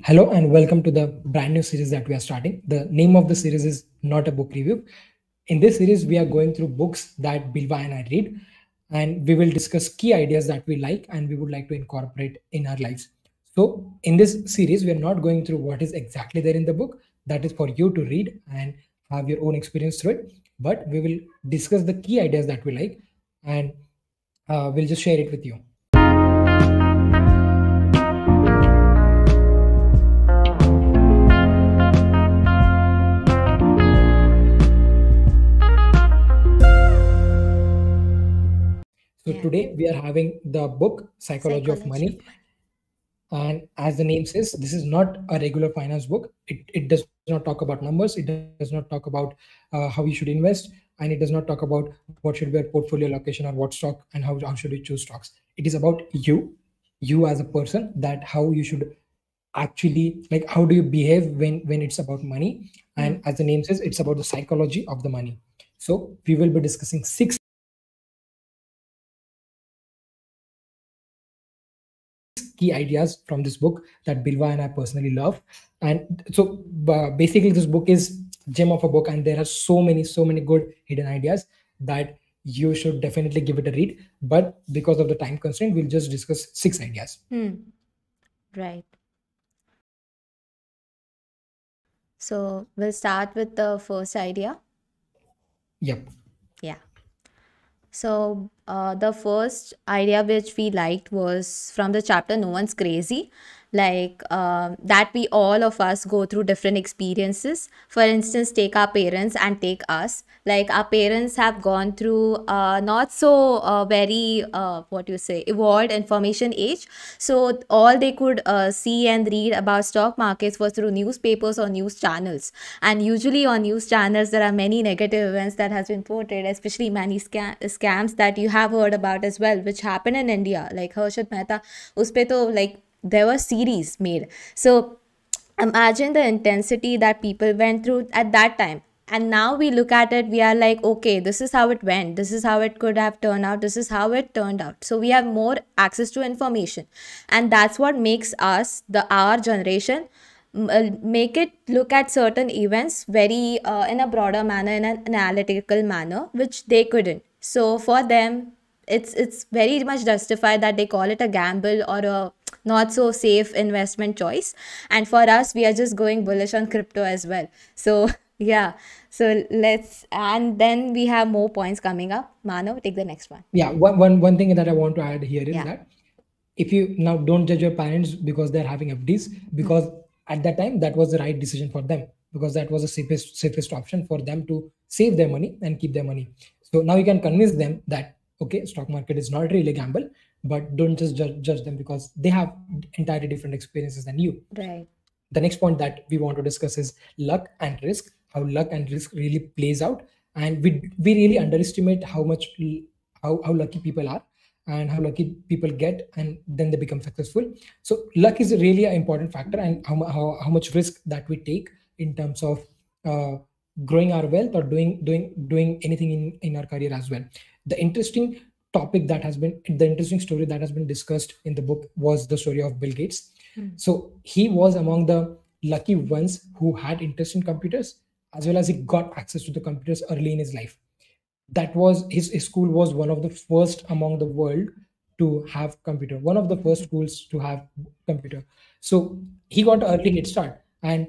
Hello and welcome to the brand new series that we are starting. The name of the series is Not a Book Review. In this series, we are going through books that Bilva and I read, and we will discuss key ideas that we like and we would like to incorporate in our lives. So, in this series, we are not going through what is exactly there in the book, that is for you to read and have your own experience through it, but we will discuss the key ideas that we like and we'll just share it with you. So Yeah. today we are having the book Psychology of Psychology of Money. money. And as the name says, this is not a regular finance book. It does not talk about numbers. It does not talk about how you should invest. And it does not talk about what should be a portfolio allocation or what stock and how should we choose stocks. It is about you as a person, that how you should actually, like, how do you behave when it's about money. And Hmm. as the name says, it's about the psychology of the money. So we will be discussing six key ideas from this book that Bilva and I personally love. And so basically, this book is gem of a book, and there are so many good hidden ideas that you should definitely give it a read. But because of the time constraint, we'll just discuss six ideas. Hmm. Right. So we'll start with the first idea. Yep. Yeah. So the first idea which we liked was from the chapter No One's Crazy. Like that we all of us go through different experiences. For instance, take our parents and take us. Like our parents have gone through not so very what you say evolved information age. So all they could see and read about stock markets was through newspapers or news channels. And usually on news channels there are many negative events that has been portrayed, especially many scams that you have heard about as well, which happen in India. Like Harshad Mehta, uspe to like there were series made. So imagine the intensity that people went through at that time. And now we look at it, we are like, okay, this is how it went, this is how it could have turned out, this is how it turned out. So we have more access to information, and that's what makes us, the our generation, make it look at certain events very in a broader manner, in an analytical manner, which they couldn't. So for them, it's very much justified that they call it a gamble or a not so safe investment choice. And for us, we are just going bullish on crypto as well. So yeah, so let's, and then we have more points coming up. Mano, take the next one. Yeah. One thing that I want to add here is Yeah. that if you now don't judge your parents because they're having FDs, because at that time that was the right decision for them, because that was the safest option for them to save their money and keep their money. So now you can convince them that okay, stock market is not really a gamble, but don't just judge them because they have entirely different experiences than you. Right. The next point that we want to discuss is luck and risk, how luck and risk really plays out. And we really underestimate how much how lucky people are and how lucky people get, and then they become successful. So luck is really an important factor, and how much risk that we take in terms of uh, growing our wealth or doing anything in our career as well. The interesting story that has been discussed in the book was the story of Bill Gates. So he was among the lucky ones who had interest in computers, as well as he got access to the computers early in his life. That was his school was one of the first among the world to have computer, one of the first schools to have computer. So he got an early head start, and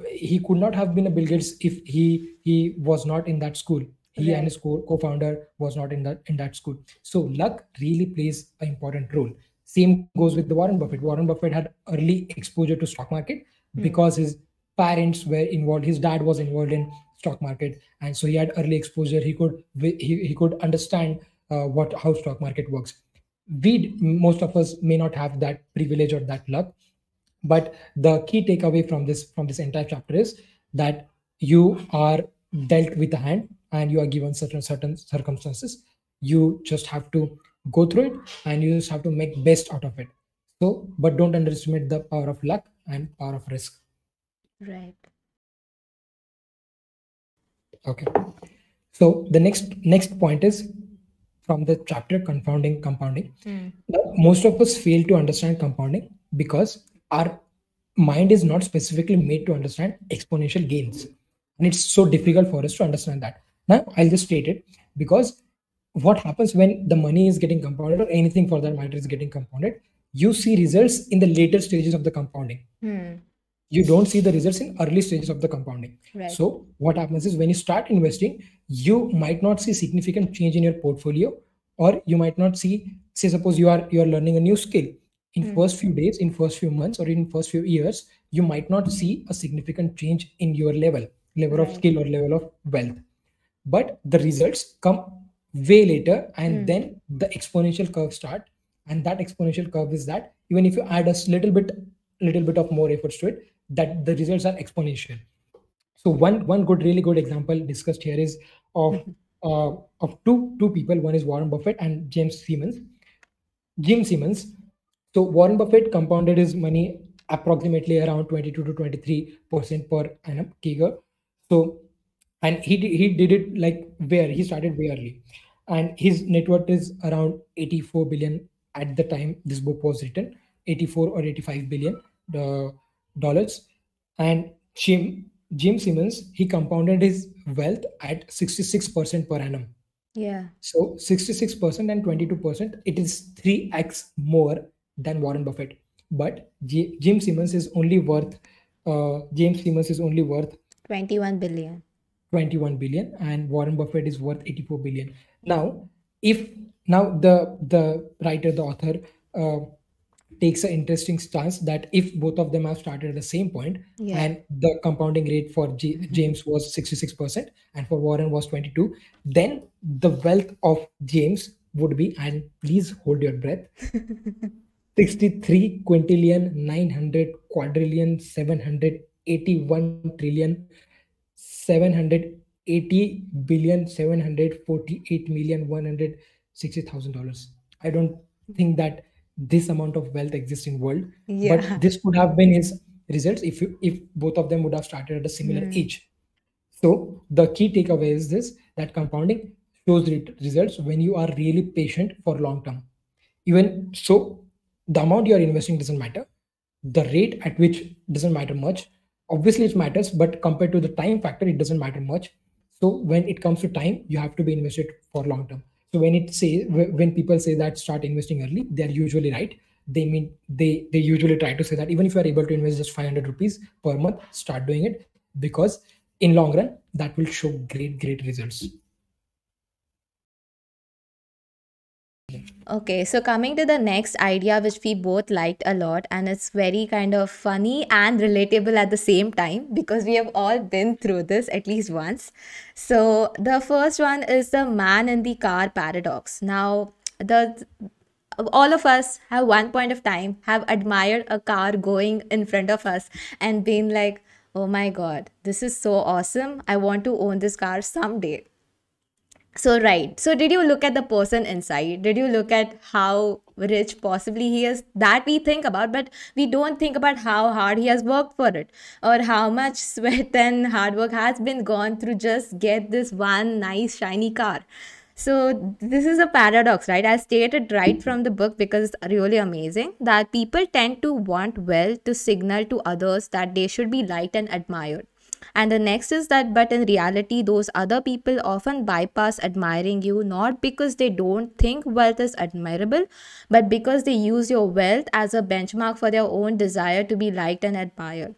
he could not have been a Bill Gates if he was not in that school. He and Right. his co-founder was not in that school. So luck really plays an important role. Same goes with the Warren Buffett. Warren Buffett had early exposure to stock market because his parents were involved. His dad was involved in stock market, and so he had early exposure. He could understand what how stock market works. We most of us may not have that privilege or that luck, but the key takeaway from this entire chapter is that you are dealt with a hand and you are given certain circumstances. You just have to go through it, and you just have to make best out of it. So but don't underestimate the power of luck and power of risk. Right. Okay. So the next point is from the chapter compounding. Now, most of us fail to understand compounding because our mind is not specifically made to understand exponential gains, and it's so difficult for us to understand that. Now I'll just state it, because what happens when the money is getting compounded, or anything for that matter is getting compounded, you see results in the later stages of the compounding. You don't see the results in early stages of the compounding. Right. So what happens is, when you start investing, you might not see significant change in your portfolio, or you might not see, say suppose you are learning a new skill. In first few days, in first few months, or in first few years, you might not see a significant change in your level of Right. skill or level of wealth. But the results come way later, and then the exponential curve start. And that exponential curve is that even if you add a little bit of more efforts to it, that the results are exponential. So one really good example discussed here is of two people. One is Warren Buffett and Jim Simmons. So Warren Buffett compounded his money approximately around 22 to 23% per annum CAGR. So, and he did it like where he started way early, and his net worth is around 84 billion at the time this book was written, 84 or 85 billion dollars. And Jim Simmons, he compounded his wealth at 66% per annum. Yeah. So 66% and 22%, it is 3x more than Warren Buffett. But James Simmons is only worth 21 billion. 21 billion, and Warren Buffett is worth 84 billion. Now, if now the writer, the author, takes an interesting stance that if both of them have started at the same point, Yeah. and the compounding rate for James was 66% and for Warren was 22, then the wealth of James would be, and please hold your breath, 63 quintillion 900 quadrillion 781 trillion 780 billion 748 million $160,000. I don't think that this amount of wealth exists in world, Yeah. but this could have been his results if both of them would have started at a similar age. So the key takeaway is this, that compounding shows results when you are really patient for long term. Even so, the amount you are investing doesn't matter. The rate at which doesn't matter much. Obviously, it matters, but compared to the time factor, it doesn't matter much. So when it comes to time, you have to be invested for long term. So when people say that start investing early, they are usually right. They mean they usually try to say that even if you are able to invest just 500 rupees per month, start doing it, because in long run that will show great results. Okay, so coming to the next idea, which we both liked a lot, and it's very kind of funny and relatable at the same time because we have all been through this at least once. So, the first one is the man in the car paradox. Now, the all of us have one point of time have admired a car going in front of us and been like, oh my god, this is so awesome, I want to own this car someday. So, right. So, did you look at the person inside? Did you look at how rich possibly he is? That we think about, but we don't think about how hard he has worked for it, or how much sweat and hard work has been gone through just get this one nice shiny car. So, this is a paradox, right? I stated right from the book because it's really amazing that people tend to want wealth to signal to others that they should be liked and admired. And the next is that, but in reality, those other people often bypass admiring you not because they don't think wealth is admirable, but because they use your wealth as a benchmark for their own desire to be liked and admired.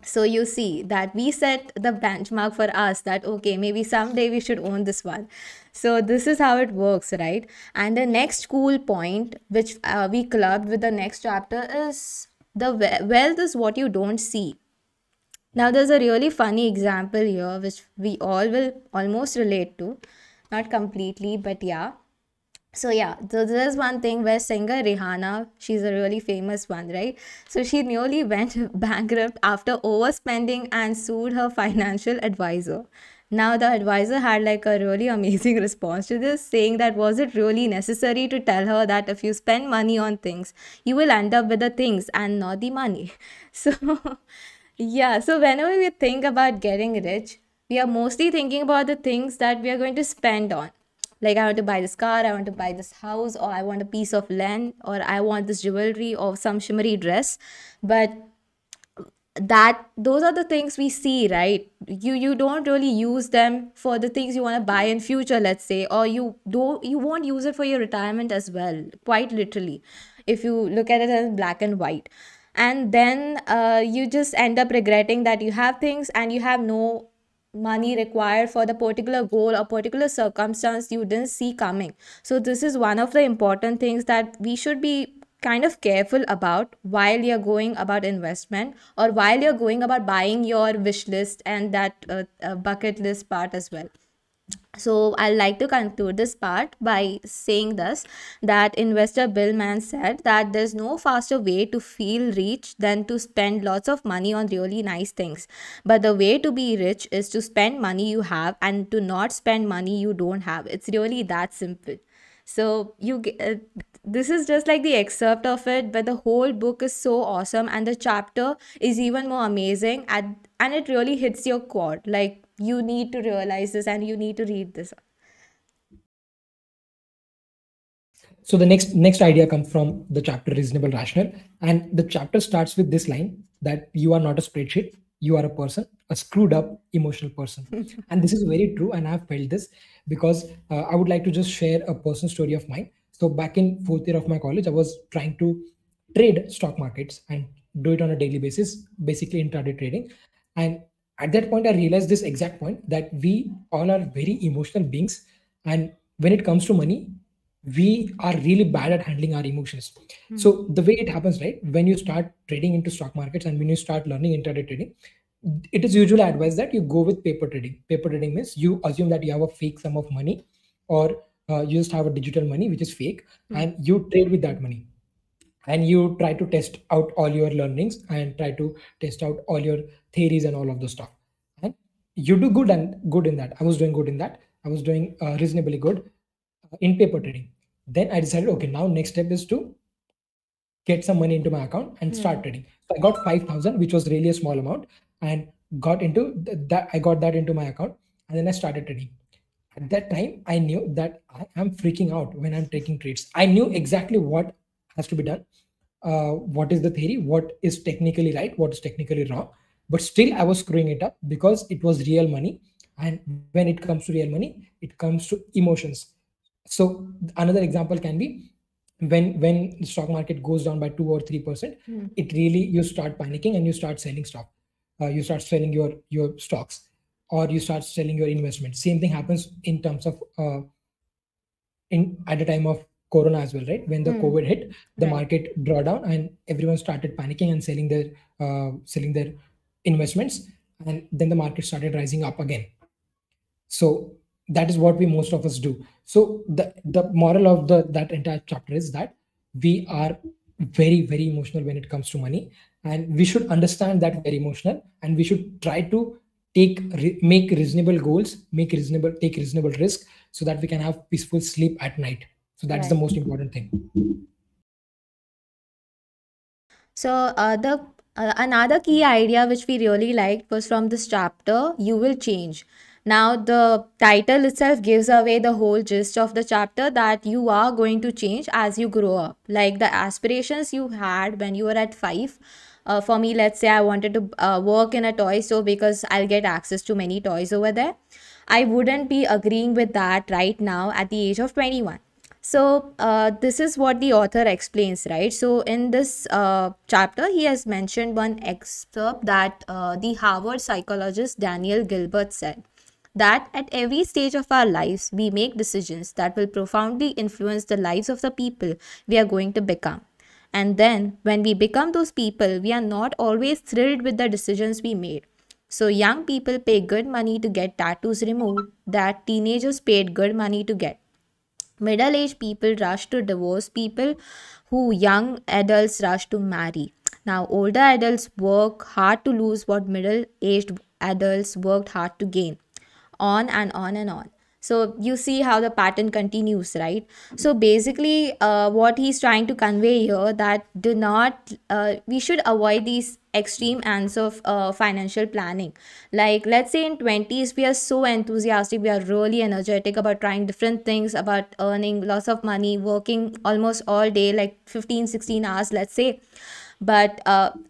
So you see that we set the benchmark for us that okay, maybe someday we should own this one. So this is how it works, right? And the next cool point, which we clubbed with the next chapter, is the wealth is what you don't see. Now, there's a really funny example here which we all will almost relate to. Not completely, but yeah. So, yeah, so there's one thing where singer Rihanna, she's a really famous one, right? So, she nearly went bankrupt after overspending and sued her financial advisor. Now, the advisor had like a really amazing response to this, saying that was it really necessary to tell her that if you spend money on things, you will end up with the things and not the money. So, yeah, so whenever we think about getting rich, we are mostly thinking about the things that we are going to spend on. Like, I want to buy this car, I want to buy this house, or I want a piece of land, or I want this jewelry or some shimmery dress. But that those are the things we see, right? You don't really use them for the things you want to buy in future, let's say, or you won't use it for your retirement as well, quite literally, if you look at it as black and white. And then you just end up regretting that you have things and you have no money required for the particular goal or particular circumstance you didn't see coming. So this is one of the important things that we should be kind of careful about while you're going about investment, or while you're going about buying your wish list and that bucket list part as well. So I'd like to conclude this part by saying this, that investor Bill Mann said that there's no faster way to feel rich than to spend lots of money on really nice things. But the way to be rich is to spend money you have and to not spend money you don't have. It's really that simple. So this is just like the excerpt of it, but the whole book is so awesome, and the chapter is even more amazing, and it really hits your chord. Like, you need to realize this and you need to read this. So the next idea comes from the chapter Reasonable Rational, and the chapter starts with this line that you are not a spreadsheet, you are a person, a screwed up emotional person. And this is very true, and I've felt this because I would like to just share a personal story of mine. So back in fourth year of my college, I was trying to trade stock markets and do it on a daily basis, basically intraday trading. And at that point, I realized this exact point, that we all are very emotional beings, and when it comes to money, we are really bad at handling our emotions. So the way it happens, right, when you start trading into stock markets and when you start learning intraday trading, it is usually advised that you go with paper trading. Paper trading means you assume that you have a fake sum of money, or you just have a digital money which is fake, and you trade with that money, and you try to test out all your learnings and try to test out all your theories and all of the stuff, and you do good in that. I was doing good in that. I was doing reasonably good in paper trading. Then I decided, okay, now next step is to get some money into my account and start trading. So I got 5,000, which was really a small amount, and got into that. I got that into my account, and then I started trading. At that time, I knew that I am freaking out when I'm taking trades. I knew exactly what has to be done, what is the theory, what is technically right, what is technically wrong. But still, I was screwing it up because it was real money. And when it comes to real money, it comes to emotions. So another example can be when the stock market goes down by 2 or 3%, it really, you start panicking and you start selling stock. You start selling your stocks, or you start selling your investment. Same thing happens in terms of in at the time of corona as well, right? When the COVID hit, the Right. market draw down and everyone started panicking and selling their investments, and then the market started rising up again. So that is what we, most of us do. So the moral of that entire chapter is that we are very emotional when it comes to money, and we should understand that we're emotional, and we should try to make reasonable goals, take reasonable risk, so that we can have peaceful sleep at night. So that's the Right. most important thing. So the another key idea which we really liked was from this chapter, You Will Change. Now the title itself gives away the whole gist of the chapter, that you are going to change as you grow up. Like the aspirations you had when you were at 5. For me, let's say I wanted to work in a toy store because I'll get access to many toys over there. I wouldn't be agreeing with that right now at the age of 21. So, this is what the author explains, right? So, in this chapter, he has mentioned one excerpt that the Harvard psychologist Daniel Gilbert said that at every stage of our lives, we make decisions that will profoundly influence the lives of the people we are going to become. And then, when we become those people, we are not always thrilled with the decisions we made. So, young people pay good money to get tattoos removed that teenagers paid good money to get. Middle aged people rush to divorce people who young adults rush to marry. Now, older adults work hard to lose what middle aged adults worked hard to gain. On and on and on. So, you see how the pattern continues, right? So, basically, what he's trying to convey here, that do not, we should avoid these extreme ends of financial planning. Like, let's say in 20s, we are so enthusiastic, we are really energetic about trying different things, about earning lots of money, working almost all day, like 15, 16 hours, let's say. But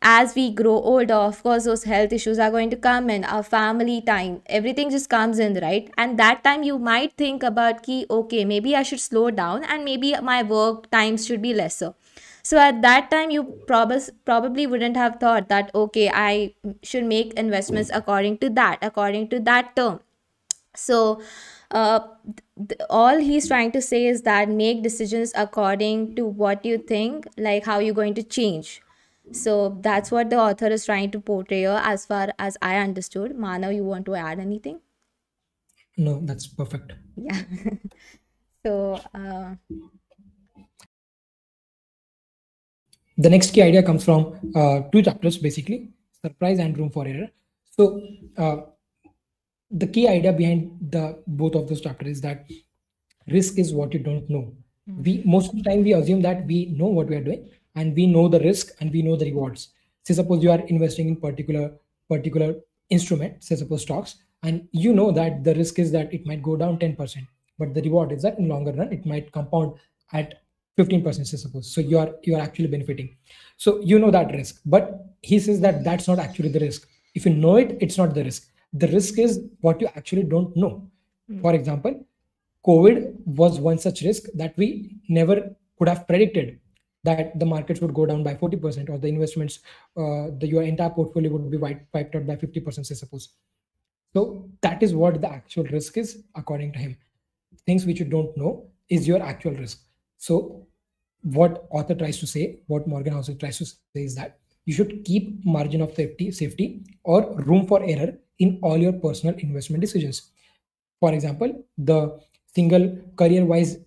as we grow older, of course, those health issues are going to come in, our family time, everything just comes in, right? And that time you might think about ki, okay, maybe I should slow down and maybe my work times should be lesser. So at that time, you probably wouldn't have thought that, okay, I should make investments according to that term. So uh, all he's trying to say is that make decisions according to what you think, like how you're going to change. So that's what the author is trying to portray here, as far as I understood. Manav, you want to add anything? No, that's perfect. Yeah. So The next key idea comes from two chapters, basically surprise and room for error. So uh, the key idea behind the both of those chapters is that risk is what you don't know. We most of the time we assume that we know what we are doing and we know the risk and we know the rewards. Say suppose you are investing in particular instrument, say suppose stocks, and you know that the risk is that it might go down 10%, but the reward is that in longer run it might compound at 15%, say suppose. So you are actually benefiting. So you know that risk, but he says that that's not actually the risk. If you know it, it's not the risk. The risk is what you actually don't know. For example, COVID was one such risk that we never could have predicted, that the markets would go down by 40% or the investments, your entire portfolio would be wiped out by 50%, say suppose. So that is what the actual risk is, according to him. Things which you don't know is your actual risk. So what author tries to say, what Morgan Housel tries to say is that you should keep margin of safety or room for error in all your personal investment decisions. For example, the single career-wise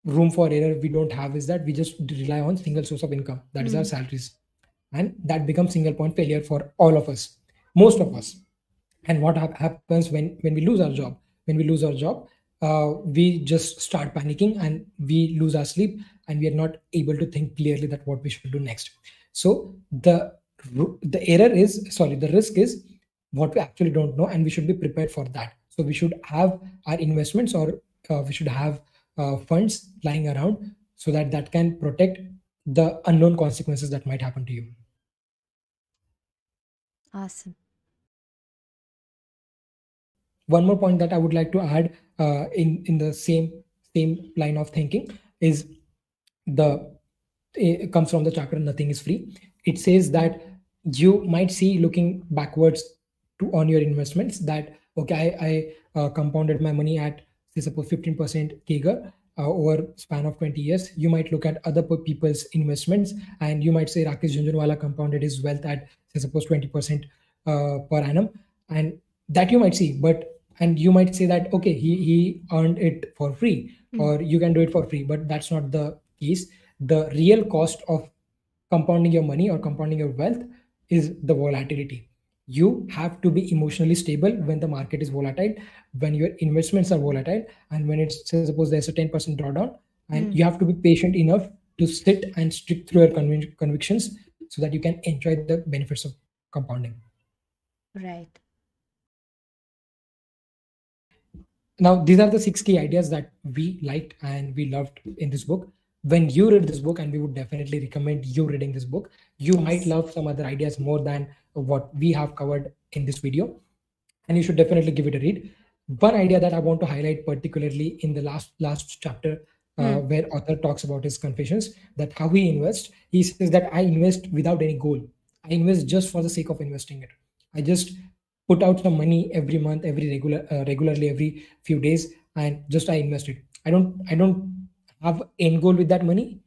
room for error we don't have is that we just rely on single source of income, that is our salaries, and that becomes single point failure for all of us, most of us. And what happens when we lose our job? When we lose our job, we just start panicking and we lose our sleep and we are not able to think clearly that what we should do next. So the error is, sorry, the risk is what we actually don't know, and we should be prepared for that. So we should have our investments, or we should have funds lying around, so that that can protect the unknown consequences that might happen to you. awesome. One more point that I would like to add in the same line of thinking is the it comes from the chapter Nothing is Free. It says that you might see, looking backwards to on your investments, that okay, I compounded my money at, say suppose 15% CAGR over span of 20 years. You might look at other people's investments and you might say Rakesh Jhunjhunwala compounded his wealth at, say suppose 20% per annum, and that you might see. But and you might say that okay, he earned it for free, or you can do it for free, but that's not the case. The real cost of compounding your money or compounding your wealth is the volatility. You have to be emotionally stable when the market is volatile, when your investments are volatile, and when it's, say suppose there's a 10% drawdown, and you have to be patient enough to sit and stick through your convictions so that you can enjoy the benefits of compounding. Right. Now, these are the 6 key ideas that we liked and we loved in this book. When you read this book, and we would definitely recommend you reading this book, you might Yes. love some other ideas more than what we have covered in this video, and you should definitely give it a read. One idea that I want to highlight particularly in the last chapter, where author talks about his confessions, that how he invests. He says that I invest without any goal. I invest just for the sake of investing it. I just put out some money every month, regularly every few days, and just I invest it. I don't have end goal with that money,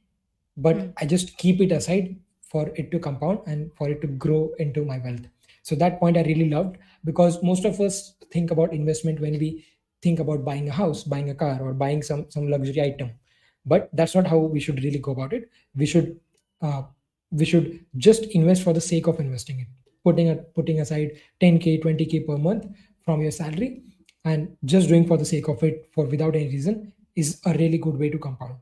but I just keep it aside for it to compound and for it to grow into my wealth. So that point I really loved, because most of us think about investment when we think about buying a house, buying a car, or buying some luxury item, but that's not how we should really go about it. We should uh, we should just invest for the sake of investing it, putting aside 10K, 20K per month from your salary, and just doing for the sake of it for without any reason is a really good way to compound.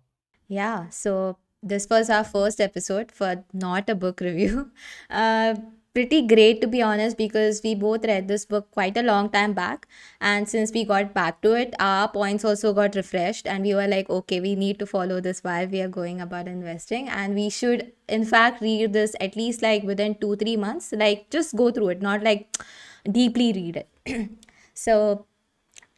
Yeah, so this was our first episode for not a book review. Uh, pretty great, to be honest, because we both read this book quite a long time back. And since we got back to it, our points also got refreshed. And we were like, okay, we need to follow this while we are going about investing. And we should, in fact, read this at least like within 2-3 months. Like, just go through it, not like deeply read it. So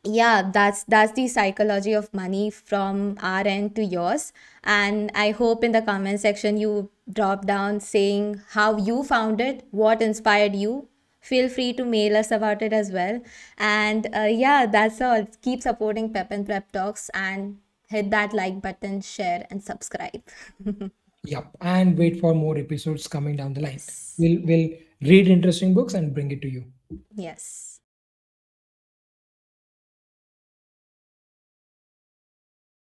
yeah, that's the psychology of money from our end to yours. And I hope in the comment section you drop down saying how you found it, what inspired you. Feel free to mail us about it as well. And yeah, that's all. Keep supporting Pep and Prep Talks, and hit that like button, share, and subscribe. Yep, and wait for more episodes coming down the line. Yes. We'll read interesting books and bring it to you. Yes.